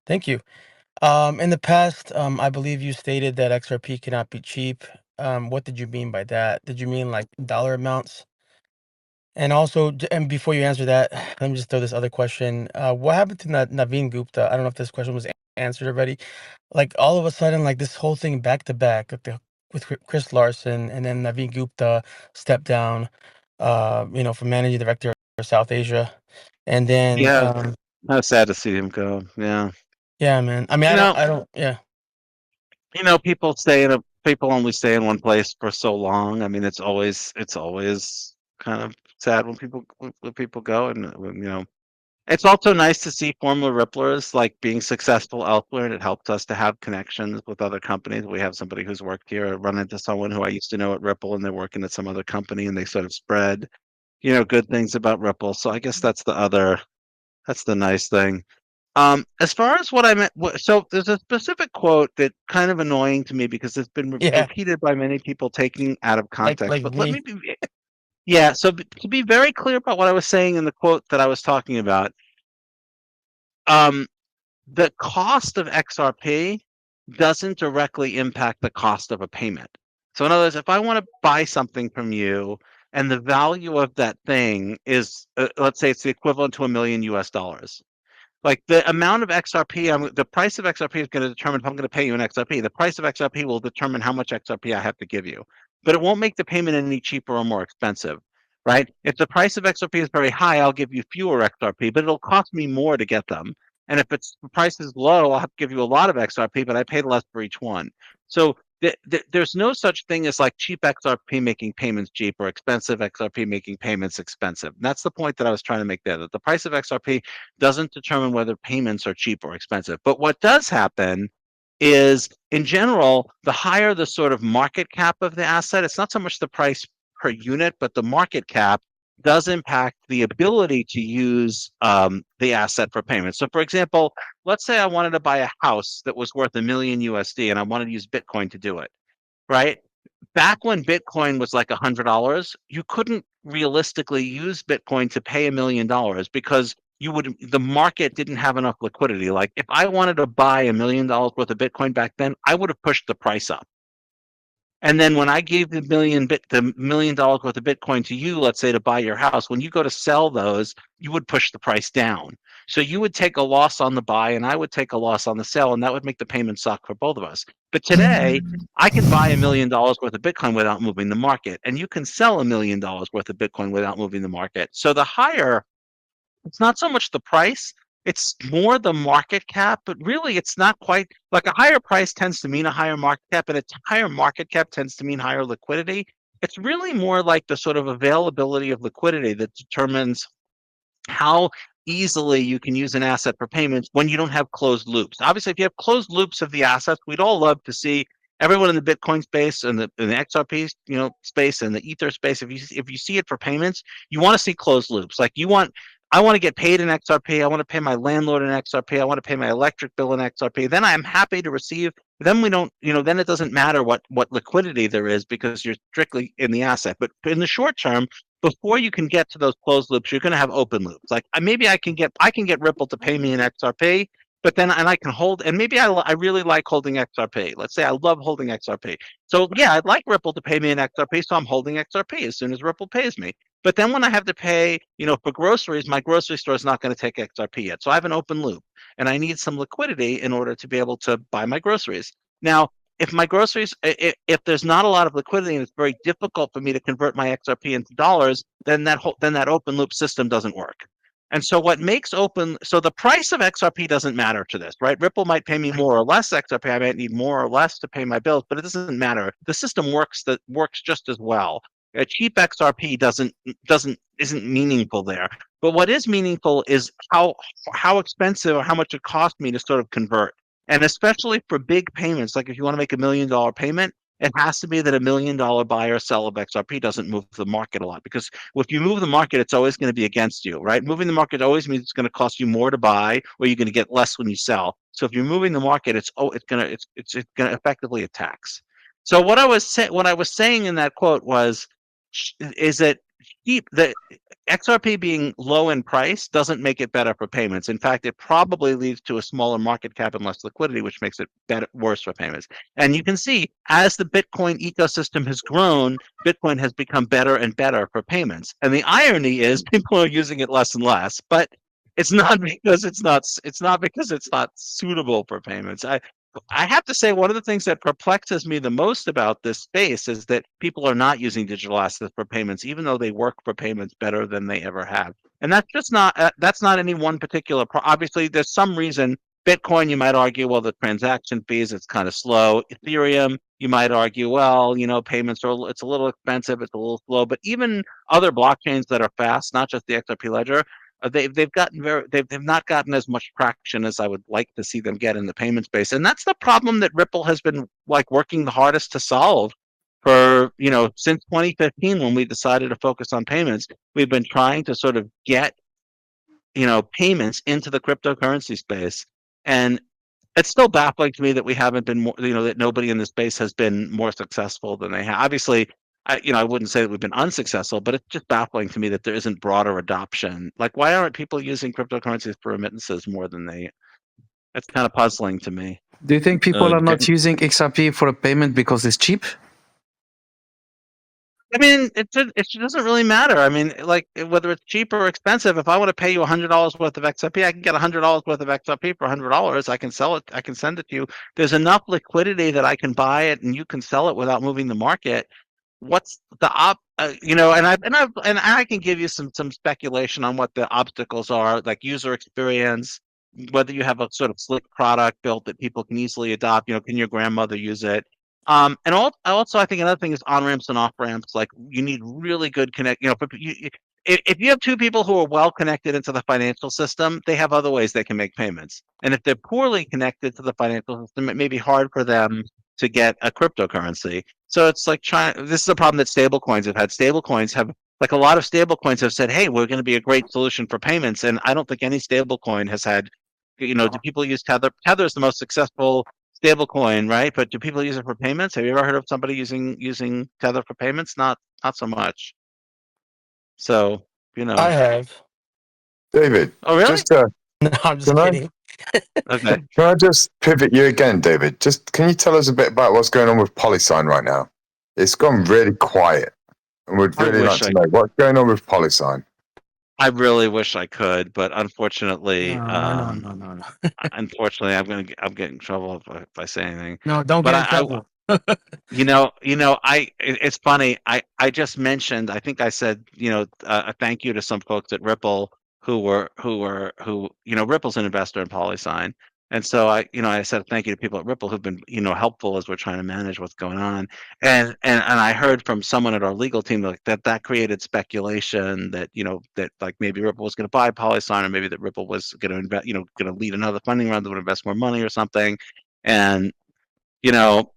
Thank you. In the past, I believe you stated that XRP cannot be cheap. What did you mean by that? Did you mean like dollar amounts? And also, and before you answer that, let me just throw this other question. What happened to Naveen Gupta? I don't know if this question was answered already. Like all of a sudden, like this whole thing back to back with Chris Larson, and then Naveen Gupta stepped down, from managing director of South Asia, and then, Yeah, I was sad to see him go. Yeah, yeah, man. I mean, you know, yeah, people only stay in one place for so long. I mean, it's always kind of sad when people go, and it's also nice to see former Ripplers like being successful elsewhere, and it helped us to have connections with other companies. We have somebody who's worked here, run into someone who I used to know at Ripple, and they're working at some other company, and they sort of spread, good things about Ripple. So I guess that's the nice thing. As far as what I meant, so there's a specific quote that kind of annoying to me because it's been yeah, repeated by many people taking out of context. like But let me me. be, yeah. So to be very clear about what I was saying in the quote that I was talking about, um, the cost of XRP doesn't directly impact the cost of a payment. So in other words, if I want to buy something from you and the value of that thing is, let's say it's the equivalent to $1 million, like the amount of XRP, the price of XRP is going to determine if I'm going to pay you an XRP. The price of XRP will determine how much XRP I have to give you, but it won't make the payment any cheaper or more expensive, right? If the price of XRP is very high, I'll give you fewer XRP, but it'll cost me more to get them. And if the price is low, I'll have to give you a lot of XRP, but I paid less for each one. So there's no such thing as like cheap XRP making payments cheap or expensive XRP making payments expensive. And that's the point that I was trying to make there, that the price of XRP doesn't determine whether payments are cheap or expensive. But what does happen is, in general, the higher the sort of market cap of the asset, it's not so much the price per unit, but the market cap does impact the ability to use the asset for payment. So, for example, let's say I wanted to buy a house that was worth $1 million and I wanted to use Bitcoin to do it, right? Back when Bitcoin was like $100, you couldn't realistically use Bitcoin to pay $1 million because the market didn't have enough liquidity. Like if I wanted to buy $1 million worth of Bitcoin back then, I would have pushed the price up. And then when I gave the $1 million worth of Bitcoin to you, let's say to buy your house, when you go to sell those, you would push the price down. So you would take a loss on the buy and I would take a loss on the sell, and that would make the payment suck for both of us. But today, I can buy $1 million worth of Bitcoin without moving the market, and you can sell $1 million worth of Bitcoin without moving the market. So the higher it's not so much the price, it's more the market cap, but really it's not quite like a higher price tends to mean a higher market cap, and a higher market cap tends to mean higher liquidity. It's really more like the sort of availability of liquidity that determines how easily you can use an asset for payments when you don't have closed loops. Obviously, if you have closed loops of the assets, we'd all love to see everyone in the Bitcoin space and the XRP space and the Ether space. If you see it for payments, you want to see closed loops. Like I want to get paid in XRP. I want to pay my landlord in XRP. I want to pay my electric bill in XRP. Then I'm happy to receive. Then we don't, then it doesn't matter what liquidity there is because you're strictly in the asset. But in the short term, before you can get to those closed loops, you're going to have open loops. Like maybe I can get Ripple to pay me in XRP, but then and I can hold, and maybe I really like holding XRP. Let's say I love holding XRP. So yeah, I'd like Ripple to pay me in XRP, so I'm holding XRP as soon as Ripple pays me. But then when I have to pay, for groceries, my grocery store is not going to take XRP yet. So I have an open loop, and I need some liquidity in order to be able to buy my groceries. Now, if there's not a lot of liquidity and it's very difficult for me to convert my XRP into dollars, then that open loop system doesn't work. And so so the price of XRP doesn't matter to this, right? Ripple might pay me more or less XRP. I might need more or less to pay my bills, but it doesn't matter. The system works just as well. A cheap XRP isn't meaningful there. But what is meaningful is how expensive or how much it cost me to sort of convert. And especially for big payments, like if you want to make $1 million payment, it has to be that $1 million buy or sell of XRP doesn't move the market a lot, because if you move the market, it's always going to be against you, right? Moving the market always means it's going to cost you more to buy, or you're going to get less when you sell. So if you're moving the market, it's going to effectively a tax. So what I was saying in that quote is that cheap. The XRP being low in price doesn't make it better for payments. In fact, it probably leads to a smaller market cap and less liquidity, which makes it worse for payments. And you can see as the Bitcoin ecosystem has grown, Bitcoin has become better and better for payments. And the irony is people are using it less and less, but it's not because it's not because it's not suitable for payments. I have to say, one of the things that perplexes me the most about this space is that people are not using digital assets for payments, even though they work for payments better than they ever have. And that's not any one particular. Obviously, there's some reason. Bitcoin, you might argue, well, the transaction fees, it's kind of slow. Ethereum, you might argue, well, payments are it's a little expensive, it's a little slow. But even other blockchains that are fast, not just the XRP ledger, they've not gotten as much traction as I would like to see them get in the payment space, and that's the problem that Ripple has been like working the hardest to solve for since 2015 when we decided to focus on payments. We've been trying to sort of get payments into the cryptocurrency space, and it's still baffling to me that we haven't been more, that nobody in the space has been more successful than they have. Obviously, I wouldn't say that we've been unsuccessful, but it's just baffling to me that there isn't broader adoption. Like, why aren't people using cryptocurrencies for remittances more than they? That's kind of puzzling to me. Do you think people are not using XRP for a payment because it's cheap? I mean, it doesn't really matter. I mean, like whether it's cheap or expensive, if I want to pay you $100 worth of XRP, I can get $100 worth of XRP for $100. I can sell it. I can send it to you. There's enough liquidity that I can buy it and you can sell it without moving the market. What's the and I can give you some speculation on what the obstacles are, like user experience, whether you have a sort of slick product built that people can easily adopt. Can your grandmother use it? And also, I think another thing is on ramps and off ramps. Like you need really good connect. If you have two people who are well connected into the financial system, they have other ways they can make payments. And if they're poorly connected to the financial system, it may be hard for them to get a cryptocurrency. So it's like this is a problem that stablecoins have had. Stablecoins have, like a lot of stablecoins have said, hey, we're going to be a great solution for payments. And I don't think any stablecoin has had, do people use Tether? Tether is the most successful stablecoin, right? But do people use it for payments? Have you ever heard of somebody using Tether for payments? Not so much. So, I have. David, Oh, really? No, I'm just can I kidding. Okay. can I just pivot you again, David? Just can you tell us a bit about what's going on with Polysign right now? It's gone really quiet, and we'd really like to know what's going on with Polysign. I really wish I could, but unfortunately, No. unfortunately, I'm getting in trouble if I say anything. No, don't But get in trouble. it's funny. I just mentioned. I think I said, a thank you to some folks at Ripple who Ripple's an investor in Polysign, and so I said thank you to people at Ripple who've been helpful as we're trying to manage what's going on, and I heard from someone at our legal team that created speculation that that like maybe Ripple was going to buy Polysign, or maybe that Ripple was going to invest, going to lead another funding round that would invest more money or something, and you know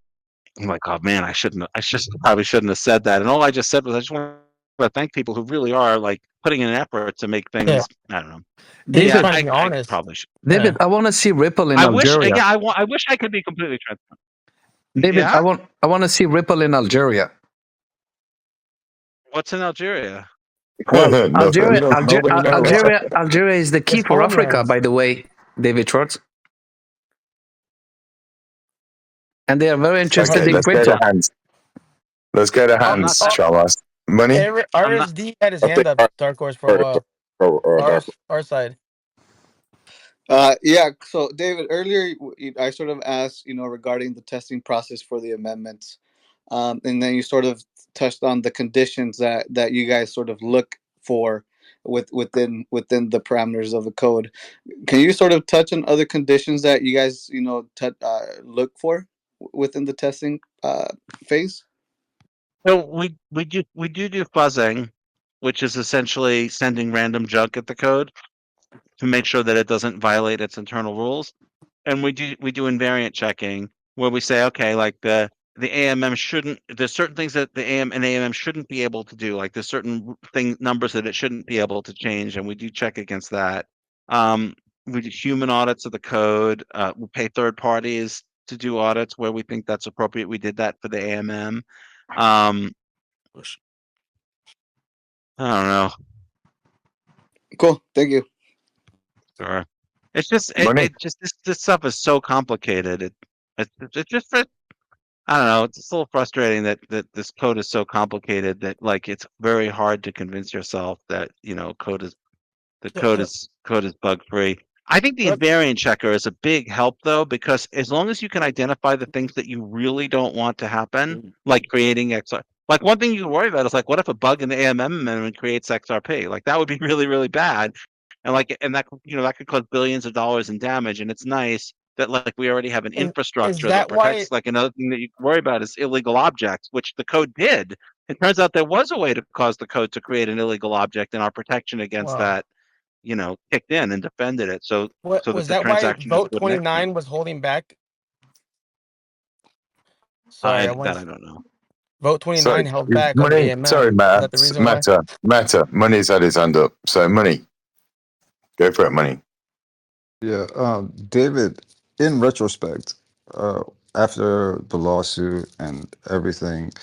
I'm like, oh man, probably shouldn't have said that. And all I just said was, I just want to thank people who really are like putting in an effort to make Yeah, things. I don't know. he's Yeah, trying to be I honest. probably should. David, Yeah. I want to see Ripple in I wish. Algeria. Yeah, I wish I could be completely transparent. David, Yeah. I want to see Ripple in Algeria. What's in Algeria? Well, Nothing. Nobody knows. Algeria is the key It's for Africa, homeland. by the way, David Schwartz. And they are very interested Okay, in let's go crypto. to hands. Let's go to I'm not. hands, shall us? Money? I'm not. RSD had his I hand think up, Dark Horse, for a or, while. Dark. Our side. Yeah. So, David, earlier I sort of asked, regarding the testing process for the amendments, and then you sort of touched on the conditions that you guys sort of look for within the parameters of the code. Can you sort of touch on other conditions that you guys look for within the testing phase? So we do fuzzing, which is essentially sending random junk at the code to make sure that it doesn't violate its internal rules. And we do invariant checking where we say, okay, like the AMM shouldn't. There's certain things that the AM and AMM shouldn't be able to do. Like there's certain numbers that it shouldn't be able to change, and we do check against that. Um, we do human audits of the code. We pay third parties to do audits where we think that's appropriate. We did that for the AMM. Um, I don't know. Cool. Thank you. Sure. It's just Money. it just this stuff is so complicated. It's just I don't know. It's just a little frustrating that this code is so complicated that like it's very hard to convince yourself that code is The code is bug free. I think the what invariant checker is a big help though, because as long as you can identify the things that you really don't want to happen, like creating XR, like one thing you can worry about is like, what if a bug in the AMM amendment creates XRP? Like that would be really, really bad. And that that could cause billions of dollars in damage. And it's nice that like we already have an and is infrastructure that that why? protects. Like another thing that you can worry about is illegal objects, which the code did. It turns out there was a way to cause the code to create an illegal object, and our protection against Wow. that kicked in and defended it so What that was the that? Why transaction just vote wouldn't execute. 29 was holding back? Sorry, I That want I don't know. vote So 29 held back on the money. Sorry, AMM. Is that the Matt. reason why? Matter. Money's had his hand up. So money. Go for it, money. Yeah, David, in retrospect, uh, after the lawsuit and everything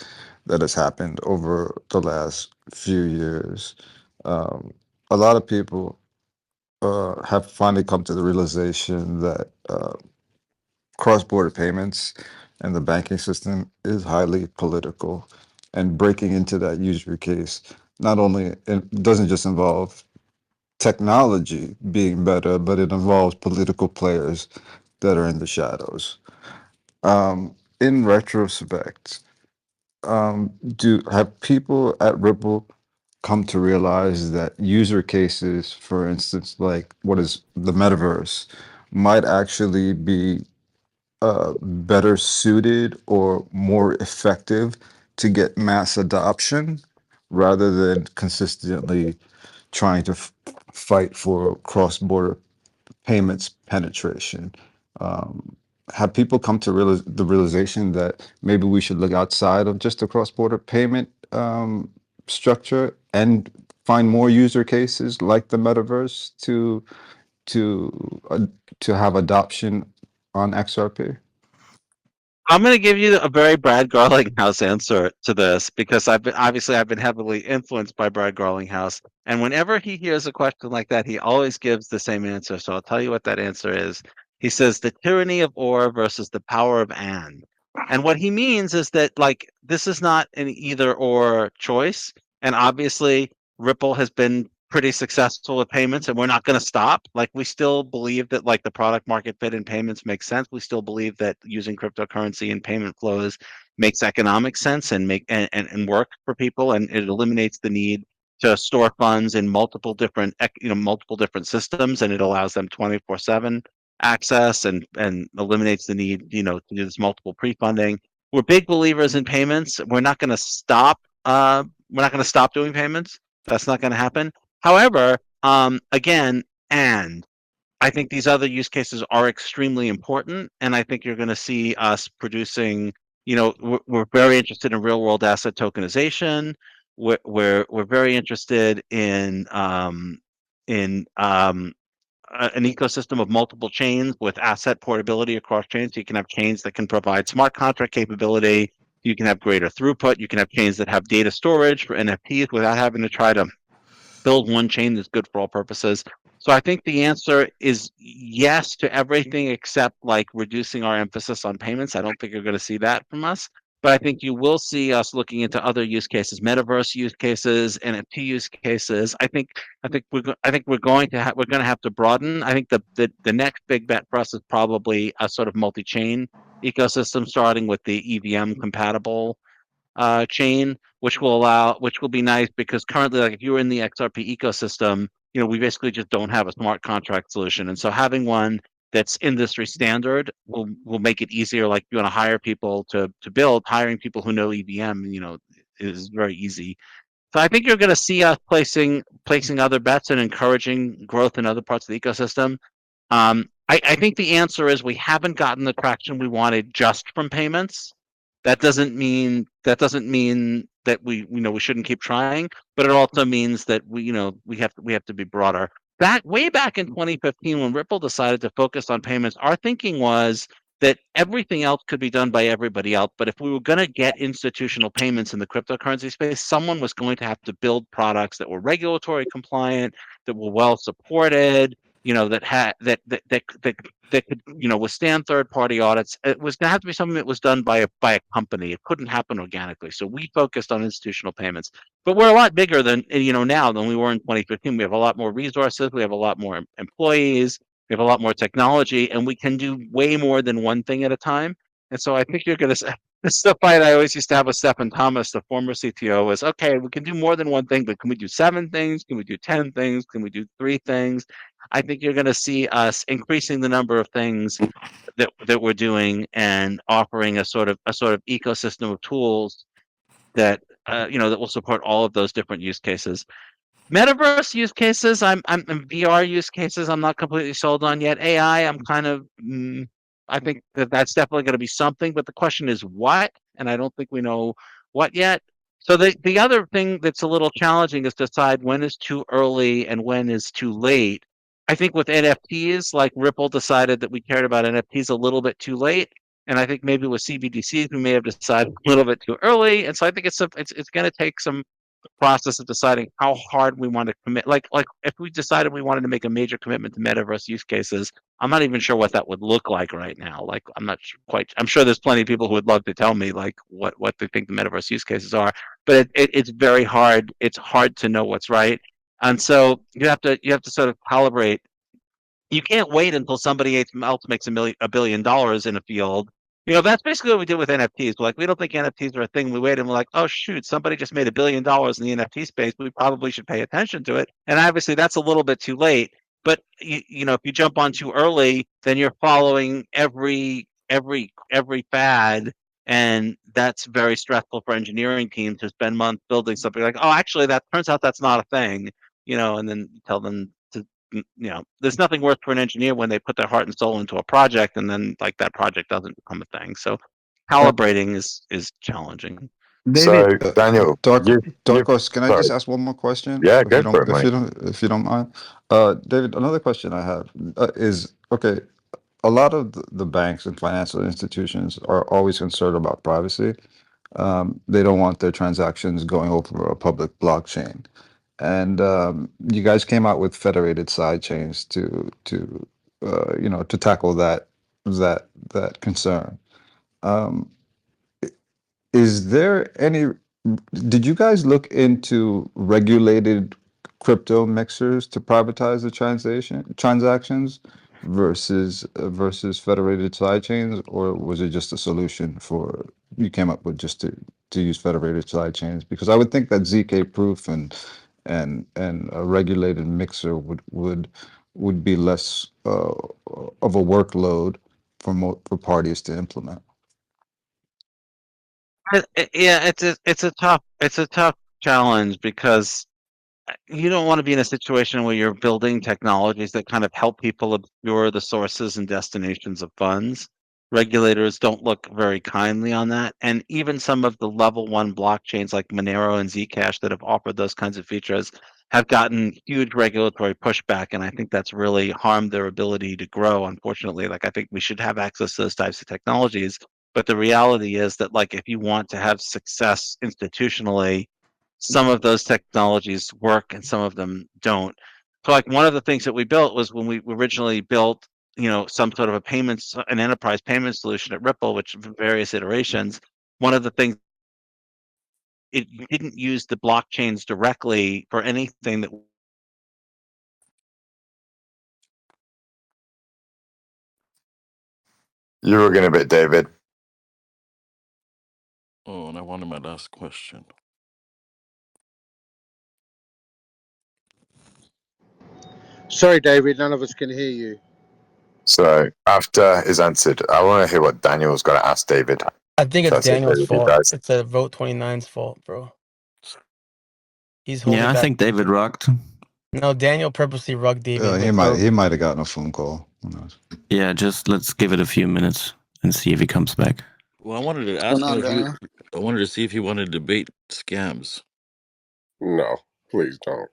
that has happened over the last few years, a lot of people have finally come to the realization that cross-border payments and the banking system is highly political, and breaking into that user case not only it doesn't just involve technology being better, but it involves political players that are in the shadows. In retrospect, do have people at Ripple come to realize that user cases, for instance, like what is the metaverse, might actually be better suited or more effective to get mass adoption rather than consistently trying to fight for cross-border payments penetration? Um, have people come to the realization that maybe we should look outside of just the cross-border payment structure and find more user cases like the metaverse to uh, to have adoption on XRP? I'm going to give you a very Brad Garlinghouse answer to this, because I've been heavily influenced by Brad Garlinghouse, and whenever he hears a question like that, he always gives the same answer. So I'll tell you what that answer is. He says the tyranny of or versus the power of and what he means is that like this is not an either or choice, and obviously Ripple has been pretty successful with payments, and we're not going to stop. Like we still believe that like the product market fit in payments makes sense. We still believe that using cryptocurrency and payment flows makes economic sense and and work for people, and it eliminates the need to store funds in multiple different multiple different systems, and it allows them 24/7 access, and eliminates the need to do this multiple pre-funding. We're big believers in payments. We're not going to stop doing payments. That's not going to happen. However, again, and I think these other use cases are extremely important, and I think you're going to see us producing. We're very interested in real world asset tokenization. We're very interested in an ecosystem of multiple chains with asset portability across chains. So you can have chains that can provide smart contract capability. You can have greater throughput. You can have chains that have data storage for NFTs without having to try to build one chain that's good for all purposes. So I think the answer is yes to everything except like reducing our emphasis on payments. I don't think you're going to see that from us, but I think you will see us looking into other use cases, metaverse use cases, NFT use cases. I think we're going to have to broaden. I think the next big bet for us is probably a sort of multi-chain ecosystem, starting with the EVM compatible chain, which will be nice, because currently, like if you're in the XRP ecosystem, we basically just don't have a smart contract solution, and so having one that's industry standard will make it easier. Like you want to hire people to build, hiring people who know EVM, is very easy. So I think you're going to see us placing other bets and encouraging growth in other parts of the ecosystem. I think the answer is we haven't gotten the traction we wanted just from payments. That doesn't mean that we shouldn't keep trying, but it also means that we have to be broader. Way back in 2015, when Ripple decided to focus on payments, our thinking was that everything else could be done by everybody else. But if we were going to get institutional payments in the cryptocurrency space, someone was going to have to build products that were regulatory compliant, that were well supported, that had that could withstand third party audits. It was going to have to be something that was done by a company. It couldn't happen organically. So we focused on institutional payments. But we're a lot bigger than now than we were in 2015. We have a lot more resources. We have a lot more employees. We have a lot more technology, and we can do way more than one thing at a time. And so I think you're going to. This is the fight I always used to have with Stephen Thomas, the former CTO, is okay. We can do more than one thing, but can we do 7 things? Can we do 10 things? Can we do 3 things? I think you're going to see us increasing the number of things that we're doing and offering a sort of ecosystem of tools that that will support all of those different use cases. Metaverse use cases, I'm VR use cases, I'm not completely sold on yet. AI, I'm kind of, I think that's definitely going to be something, but the question is what, and I don't think we know what yet. So the other thing that's a little challenging is to decide when is too early and when is too late. I think with NFTs, like Ripple decided that we cared about NFTs a little bit too late, and I think maybe with CBDCs we may have decided a little bit too early, and so I think it's going to take some process of deciding how hard we want to commit. Like if we decided we wanted to make a major commitment to metaverse use cases, I'm not even sure what that would look like right now. Like I'm not quite. I'm sure there's plenty of people who would love to tell me like what they think the metaverse use cases are, but it's very hard. It's hard to know what's right, and so you have to sort of calibrate. You can't wait until somebody else makes $1 billion in a field. That's basically what we did with NFTs. We're like, we don't think NFTs are a thing. We wait and we're like, oh shoot, somebody just made $1 billion in the NFT space. We probably should pay attention to it. And obviously that's a little bit too late. But if you jump on too early, then you're following every fad, and that's very stressful for engineering teams to spend months building something like, oh, actually, that turns out that's not a thing. And then you tell them to there's nothing worse for an engineer when they put their heart and soul into a project and then like that project doesn't become a thing. So calibrating is challenging. David, So Daniel, Darkos, can I sorry. just ask one more question? Yeah, If go you for it, don't, mate. if you don't mind, David. Another question I have is okay. A lot of the banks and financial institutions are always concerned about privacy. They don't want their transactions going over a public blockchain, and you guys came out with federated sidechains to tackle that concern. Um, is there any? Did you guys look into regulated crypto mixers to privatize the transactions versus federated sidechains, or was it just a solution for you came up with just to use federated sidechains? Because I would think that ZK proof and a regulated mixer would be less of a workload for parties to implement. Yeah, it's a tough challenge because you don't want to be in a situation where you're building technologies that kind of help people obscure the sources and destinations of funds. Regulators don't look very kindly on that. And even some of the level 1 blockchains like Monero and Zcash that have offered those kinds of features have gotten huge regulatory pushback. And I think that's really harmed their ability to grow, unfortunately. Like I think we should have access to those types of technologies. But the reality is that like if you want to have success institutionally, some of those technologies work and some of them don't. So like one of the things that we built was when we originally built, some sort of an enterprise payment solution at Ripple, which various iterations, one of the things it didn't use the blockchains directly for anything that You were going a bit, David. Oh, and I wanted my last question. Sorry, David, none of us can hear you. So after is answered, I want to hear what Daniel's got to ask David. I think it's That's okay Daniel's with you fault. guys. It's a vote 29's fault, bro. He's holding Yeah, I back. think David rocked. No, Daniel purposely rugged David. He might have gotten a phone call. Who knows? Yeah, just let's give it a few minutes and see if he comes back. Well, I wanted to What's ask going him on, I wanted to see if he wanted to debate scams. No, please don't.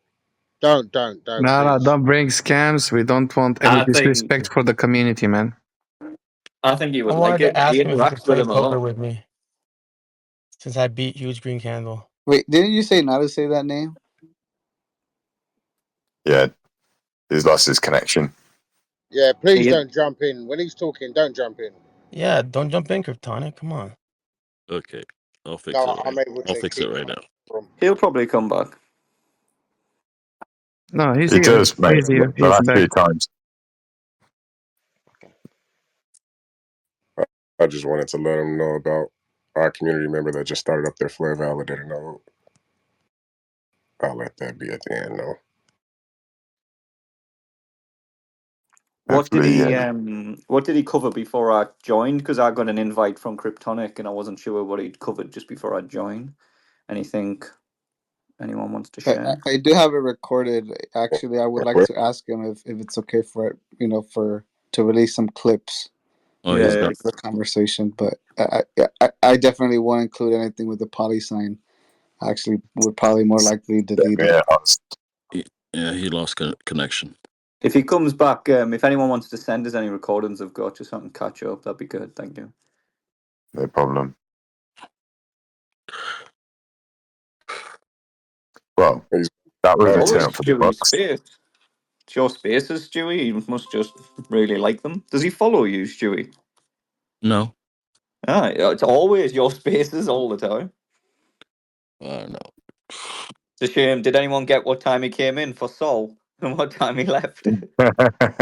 Don't. No, Please. don't bring scams. We don't want any disrespect for the community, man. I think you I would like wanted to it. He ask him if he could interacts with play him a poker lot. with me since I beat Huge Green Candle. Wait, didn't you say not to say that name? Yeah, he's lost his connection. Yeah, please He, don't jump in. When he's talking, don't jump in. Yeah, don't jump in, Kryptonic. Come on. Okay, I'll fix No, it. I'm able I'll to fix it kick right him now. out from. he'll probably come back. No, he's He here. does, mate. He's here. The He's last back. few times. Okay. I just wanted to let him know about our community member that just started up their Flare validator node. I'll let that be at the end, though. What did Hopefully, he what did he cover before I joined? Because I got an invite from Kryptonic and I wasn't sure what he'd covered just before I joined. Anything anyone wants to share? I do have it recorded. Actually, I would like Well, to ask him if it's okay for it, for to release some clips Oh, he's Yeah, got. of the conversation. But I definitely won't include anything with the poly sign. I actually would probably more likely delete it. yeah, Yeah, he lost connection. if he comes back, if anyone wants to send us any recordings I've got just so I can catch up, that'd be good. Thank you. no problem. Well, he's that was It's a back. always turn for the Stewie's Bucks. space. It's your spaces, Stewie. He must just really like them. Does he follow you, Stewie? No, Ah, it's always your spaces all the time. no. It's a shame. Did anyone get what time he came in for Sol and what time he left?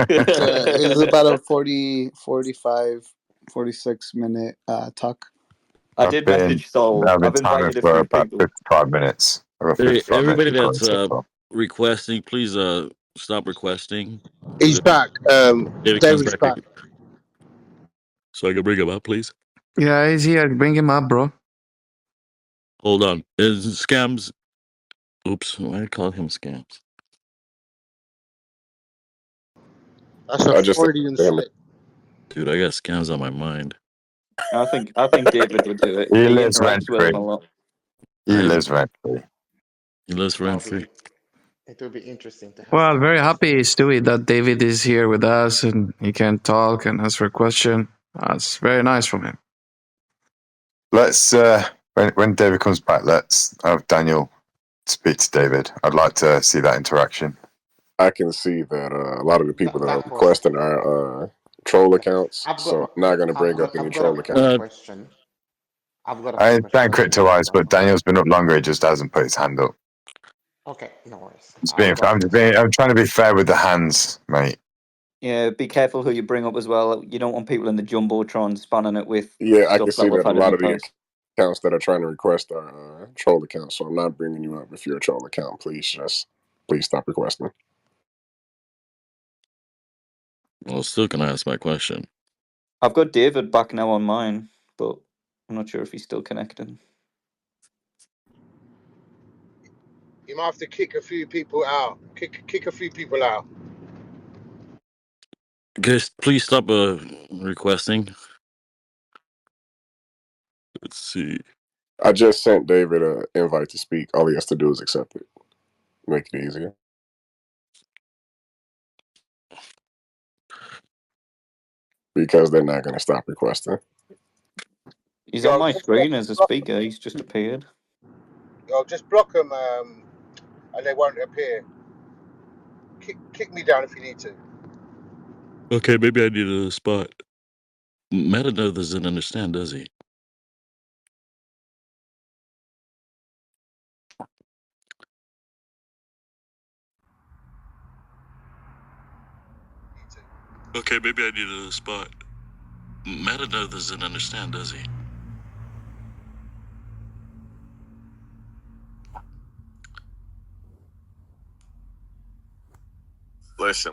It's about a 40, 45, 46 minute talk. I did message Sol. I've been I've timing invited a for few about people. 55 minutes. I've got Hey, 55 minutes everybody recording that's so far. requesting, please stop requesting. He's back. David comes David's back, back. so I can bring him up, please. Yeah, he's here. Bring him up, bro. Hold on. Is scams? Oops, why did I call him scams? That's a I just said Freudian to him, Dude, slip. I got scams on my mind. I think David would do it. He He lives rent interacts with him free. a lot. He I lives rent free. He lives rent I'll free. be. It will be interesting to have Well, scams very on happy, stage. Stewie, that David is here with us and he can talk and answer a question. That's very nice from him. Let's when David comes back, let's have Daniel speak to David. I'd like to see that interaction. I can see that a lot of the people that are That was. requesting are troll accounts, so I'm not going to bring up any I've got a troll accounts. quick Uh, question. I've got a I quick question. understand crypto wise, but Daniel's been up longer. He just hasn't put his hand up. Okay, no worries. I'll go first. I'm trying to be fair with the hands, mate. Yeah, be careful who you bring up as well. You don't want people in the jumbotron spanning it with Yeah, I can stuff that see we've that a had in lot the of the past. accounts that are trying to request are troll accounts, so I'm not bringing you up. If you're a troll account, please stop requesting. well, still can ask my question. I've got David back now on mine, but I'm not sure if he's still connected. You might have to kick a few people out. Kick a few people out. Guys, please stop requesting. Let's see. I just sent David an invite to speak. All he has to do is accept it. Make it easier. Because they're not going to stop requesting. He's on Yo, my just block, screen as a speaker. He's just appeared. just block them, and they won't appear. Kick me down if you need to. Okay, maybe I need a spot. Meta doesn't understand, does he? Okay, maybe I need a spot. Meta doesn't understand, does he? Listen.